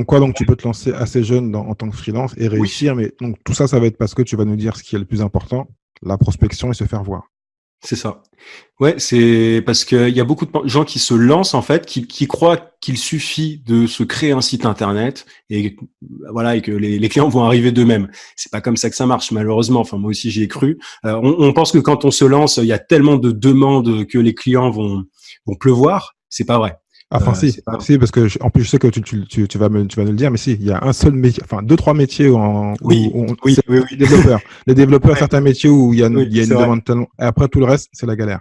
comme quoi donc tu peux te lancer assez jeune en tant que freelance et Oui, réussir, mais donc tout ça, ça va être parce que tu vas nous dire ce qui est le plus important, la prospection et se faire voir. c'est ça. Ouais, c'est parce qu'il y a beaucoup de gens qui se lancent en fait, qui croient qu'il suffit de se créer un site internet et voilà et que les clients vont arriver d'eux-mêmes. C'est pas comme ça que ça marche malheureusement. Enfin moi aussi j'y ai cru. On pense que quand on se lance, il y a tellement de demandes que les clients vont pleuvoir. C'est pas vrai. Enfin, si, C'est pas vrai. si, parce que en plus, je sais que tu vas nous le dire, mais si, il y a un seul métier, enfin, deux, trois métiers Oui, oui, c'est oui, les oui. développeurs. Les développeurs, Ouais, certains métiers où oui, il y a c'est une vrai. demande tellement, et après, tout le reste, c'est la galère.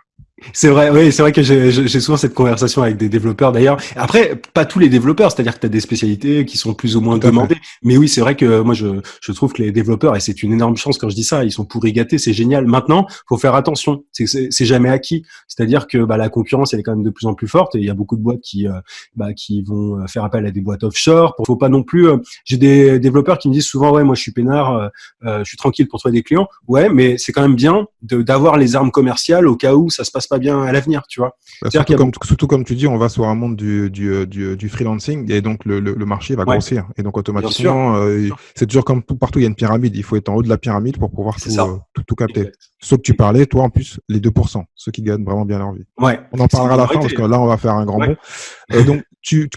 C'est vrai, oui, c'est vrai que j'ai souvent cette conversation avec des développeurs d'ailleurs. Après, pas tous les développeurs, c'est-à-dire que tu as des spécialités qui sont plus ou moins Tout à fait. demandées. Mais oui, c'est vrai que moi, je trouve que les développeurs, et c'est une énorme chance quand je dis ça, ils sont pourri gâtés, c'est génial. Maintenant, faut faire attention, c'est jamais acquis. C'est-à-dire que bah, la concurrence, elle est quand même de plus en plus forte et il y a beaucoup de boîtes qui vont faire appel à des boîtes offshore. Faut pas non plus. J'ai des développeurs qui me disent souvent, ouais, moi, je suis peinard, je suis tranquille pour trouver des clients. Ouais, mais c'est quand même bien d'avoir les armes commerciales au cas où ça se passe pas bien à l'avenir, tu vois. Bah, C'est-à-dire qu'il y a beaucoup. surtout comme tu dis, on va sur un monde du freelancing et donc le marché va Ouais, grossir. Et donc bien sûr. automatiquement, c'est toujours comme tout partout, il y a une pyramide. Il faut être en haut de la pyramide pour pouvoir C'est ça. tout capter. Exact. Sauf que tu Exact. parlais, toi en plus, les 2%, ceux qui gagnent vraiment bien leur vie. Ouais, On en c'est une parlera à la fin parce que minorité. là, on va faire un grand Ouais. bond. Donc,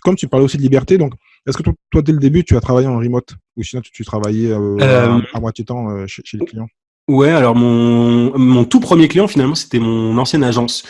comme tu parlais aussi de liberté, donc, est-ce que toi, dès le début, tu as travaillé en remote ou sinon tu travaillais Euh, à moitié temps chez les clients? ouais, alors mon tout premier client finalement c'était mon ancienne agence.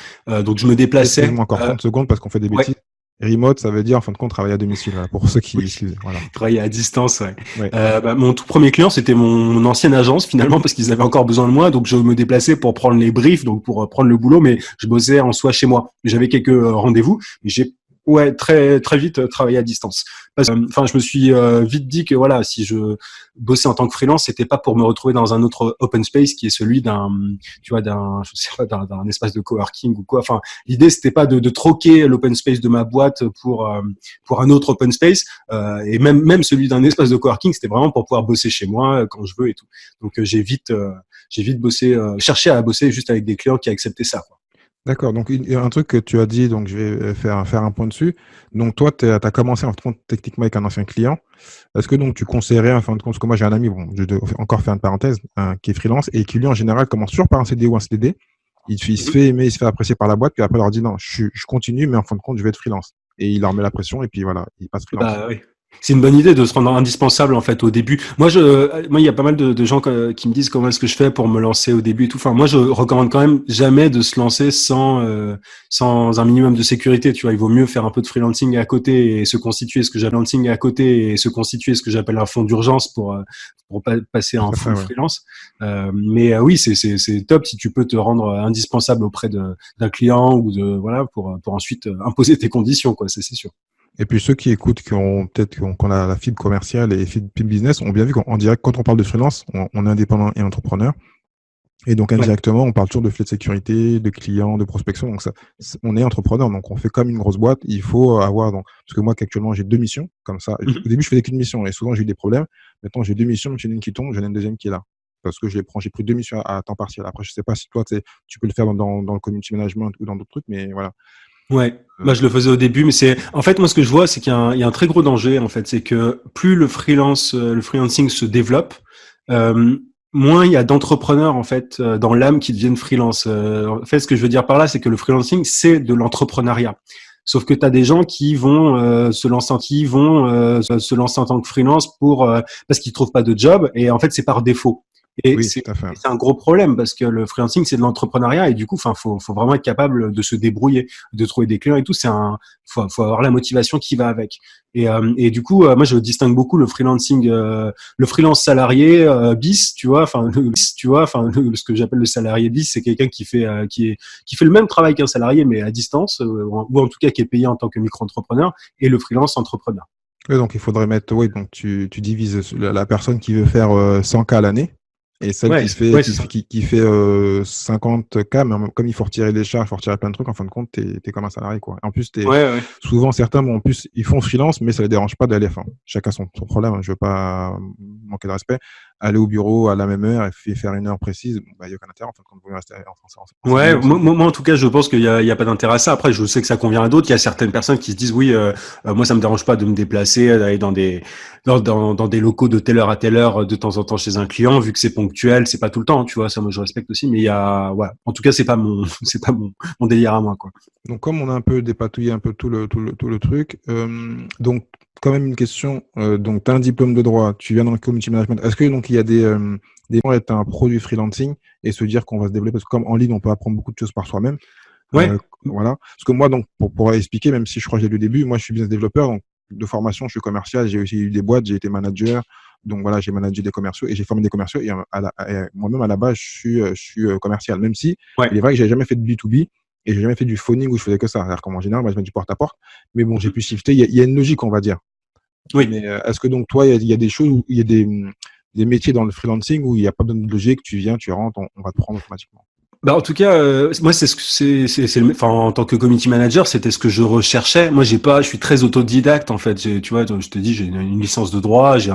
Donc je me déplaçais. Excuse-moi encore 30 secondes parce qu'on fait des Ouais, bêtises. Remote, ça veut dire en fin de compte travailler à domicile. Voilà, pour ceux oui. qui voilà. Travailler à distance, ouais. Ouais. Bah, mon tout premier client, c'était mon ancienne agence finalement parce qu'ils avaient encore besoin de moi, donc je me déplaçais pour prendre les briefs, donc pour prendre le boulot, mais je bossais en soi chez moi. J'avais quelques rendez-vous, mais j'ai ouais très très vite travaillé à distance. Enfin, je me suis vite dit que voilà, si je bossais en tant que freelance, c'était pas pour me retrouver dans un autre open space qui est celui d'un, tu vois, je sais pas, d'un espace de coworking ou quoi. Enfin, l'idée c'était pas de troquer l'open space de ma boîte pour un autre open space. Et même celui d'un espace de coworking, c'était vraiment pour pouvoir bosser chez moi quand je veux et tout. Donc j'ai vite bossé, cherché à bosser juste avec des clients qui acceptaient ça, quoi. D'accord. Donc, un truc que tu as dit, donc je vais faire un point dessus. Donc, toi, tu as commencé en fin de compte techniquement avec un ancien client. Est-ce que donc tu conseillerais en fin de compte, parce que moi j'ai un ami, bon, je dois encore faire une parenthèse, qui est freelance et qui lui en général commence toujours par un CD ou un CDD. Il se Mhm. fait aimer, il se fait apprécier par la boîte, puis après il leur dit non, je continue, mais en fin de compte, je vais être freelance. Et il leur met la pression et puis voilà, il passe freelance. Bah oui. C'est une bonne idée de se rendre indispensable en fait au début. Moi il y a pas mal de gens qui me disent comment est-ce que je fais pour me lancer au début et tout. Enfin moi je recommande quand même jamais de se lancer sans un minimum de sécurité. Tu vois, il vaut mieux faire un peu de freelancing à côté et se constituer ce que j'appelle freelancing à côté et se constituer ce que j'appelle un fonds d'urgence pour passer Tout en à fait, full ouais. freelance. Mais oui c'est top si tu peux te rendre indispensable auprès d'un client ou de voilà pour ensuite imposer tes conditions quoi. C'est sûr. Et puis ceux qui écoutent, qu'on a la fibre commerciale et fibre business, ont bien vu qu'en direct, quand on parle de freelance, on est indépendant et entrepreneur. Et donc Ouais. indirectement, on parle toujours de filet de sécurité, de clients, de prospection. Donc ça, on est entrepreneur, donc on fait comme une grosse boîte. Il faut avoir donc parce que moi actuellement j'ai deux missions comme ça. Au Mhm. début je faisais qu'une mission et souvent j'ai eu des problèmes. Maintenant j'ai deux missions, j'ai une qui tombe, j'en ai une deuxième qui est là parce que j'ai pris deux missions à temps partiel. Après je sais pas si toi tu peux le faire dans le community management ou dans d'autres trucs, mais voilà. Ouais, bah, je Euh, le faisais au début, mais en fait, moi, ce que je vois, c'est il y a un très gros danger, en fait, c'est que plus le freelancing se développe, euh, moins il y a d'entrepreneurs, en fait, dans l'âme qui deviennent freelance. En fait, ce que je veux dire par là, c'est que le freelancing, c'est de l'entrepreneuriat. Sauf que tu as des gens qui vont se lancer en tant que freelance parce qu'ils trouvent pas de job, et en fait, c'est par défaut. Et oui, c'est tout à fait. et c'est un gros problème parce que le freelancing, c'est de l'entrepreneuriat et du coup, enfin, faut vraiment être capable de se débrouiller, de trouver des clients et tout. Faut avoir la motivation qui va avec. Et du coup, moi, je distingue beaucoup le freelancing, le freelance salarié bis, tu vois, ce que j'appelle le salarié bis, c'est quelqu'un qui fait le même travail qu'un salarié mais à distance, ou en tout cas qui est payé en tant que micro-entrepreneur, et le freelance entrepreneur. Oui, donc il faudrait mettre, oui, donc tu divises la personne qui veut faire 100K à l'année et celle Ouais, ouais, c'est ça. qui fait 50K, mais comme il faut retirer des charges, il faut retirer plein de trucs, en fin de compte, t'es comme un salarié, quoi. En plus, Ouais, ouais. souvent certains, bon, en plus, ils font freelance, mais ça les dérange pas d'aller, enfin, chacun son problème, hein, je veux pas manquer de respect, aller au bureau à la même heure et faire une heure précise, il n'y a aucun intérêt, en fait, quand vous voulez rester en Ouais, CDI moi, ensemble. moi, en tout cas, je pense qu'il y a pas d'intérêt à ça. Après, je sais que ça convient à d'autres. Il y a certaines personnes qui se disent, oui, moi, ça me dérange pas de me déplacer, d'aller dans des locaux de telle heure à telle heure, de temps en temps chez un client, vu que c'est ponctuel, c'est pas tout le temps, tu vois. Ça, moi, je respecte aussi. Mais il y a, ouais. En tout cas, c'est pas mon, c'est pas mon délire à moi, quoi. Donc, comme on a un peu dépatouillé un peu tout le truc, donc, quand même une question. Donc, tu as un diplôme de droit, tu viens dans le community management. Est-ce que donc il y a des gens être un produit freelancing et se dire qu'on va se développer parce que comme en ligne, on peut apprendre beaucoup de choses par soi-même. Ouais. Voilà. Parce que moi, donc, pour expliquer, même si je crois que j'ai lu au début, moi, je suis business développeur, donc de formation, je suis commercial, j'ai aussi eu des boîtes, j'ai été manager. Donc voilà, j'ai managé des commerciaux et j'ai formé des commerciaux. Et moi-même, à la base, je suis commercial, même si Ouais. il est vrai que j'ai jamais fait de B2B et j'ai jamais fait du phoning où je faisais que ça. Alors qu'en général, moi, je mets du porte-à-porte. Mais bon, j'ai pu shifter. Il y a une logique, on va dire. Oui. Mais est-ce que donc, toi, il y a des choses où il y a des métiers dans le freelancing où il n'y a pas de logique, tu viens, tu rentres, on va te prendre automatiquement. Bah en tout cas, moi c'est ce que enfin en tant que community manager, c'était ce que je recherchais. Moi je suis très autodidacte en fait. Tu vois, je te dis, j'ai une licence de droit, j'ai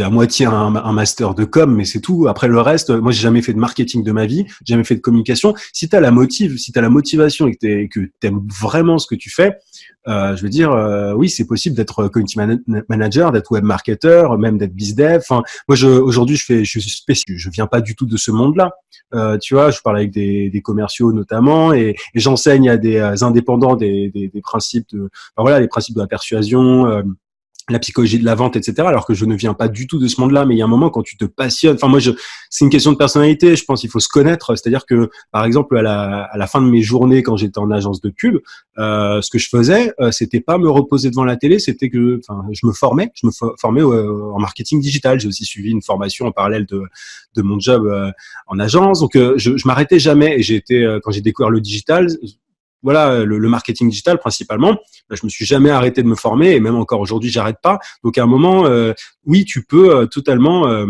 à moitié un master de com, mais c'est tout. Après le reste, moi j'ai jamais fait de marketing de ma vie, j'ai jamais fait de communication. Si t'as la motivation et que t'aimes vraiment ce que tu fais, je veux dire, oui, c'est possible d'être community manager, d'être web marketer, même d'être bizdev. Enfin, moi aujourd'hui je suis spécial, je viens pas du tout de ce monde-là. Tu vois, je parle avec des commerciaux notamment et j'enseigne à des indépendants des principes de, enfin, voilà, les principes de la persuasion, la psychologie de la vente, etc. Alors que je ne viens pas du tout de ce monde-là, mais il y a un moment quand tu te passionnes. Enfin, c'est une question de personnalité. Je pense qu'il faut se connaître. C'est-à-dire que, par exemple, à la fin de mes journées, quand j'étais en agence de pub, ce que je faisais, c'était pas me reposer devant la télé, c'était que, enfin, je me formais en marketing digital. J'ai aussi suivi une formation en parallèle de mon job en agence. Donc, je m'arrêtais jamais. Et quand j'ai découvert le digital, voilà, le marketing digital principalement, bah, je me suis jamais arrêté de me former et même encore aujourd'hui, j'arrête pas. Donc à un moment, oui, tu peux totalement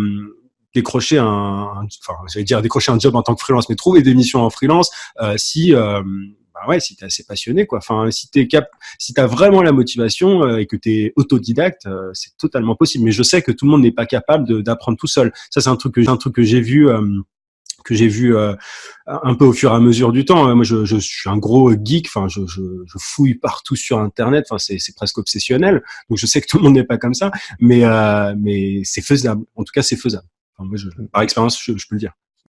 décrocher enfin, j'allais dire décrocher un job en tant que freelance, mais trouver des missions en freelance si bah ouais, si t'es assez passionné, quoi. Enfin, si t'as vraiment la motivation et que t'es autodidacte, c'est totalement possible. Mais je sais que tout le monde n'est pas capable d'apprendre tout seul. Ça, c'est un truc que j'ai vu. Que j'ai vu un peu au fur et à mesure du temps. Moi, je suis un gros geek. Enfin, je fouille partout sur Internet. Enfin, c'est presque obsessionnel. Donc, je sais que tout le monde n'est pas comme ça, mais c'est faisable. En tout cas, c'est faisable. Enfin, moi, par expérience, je peux le dire.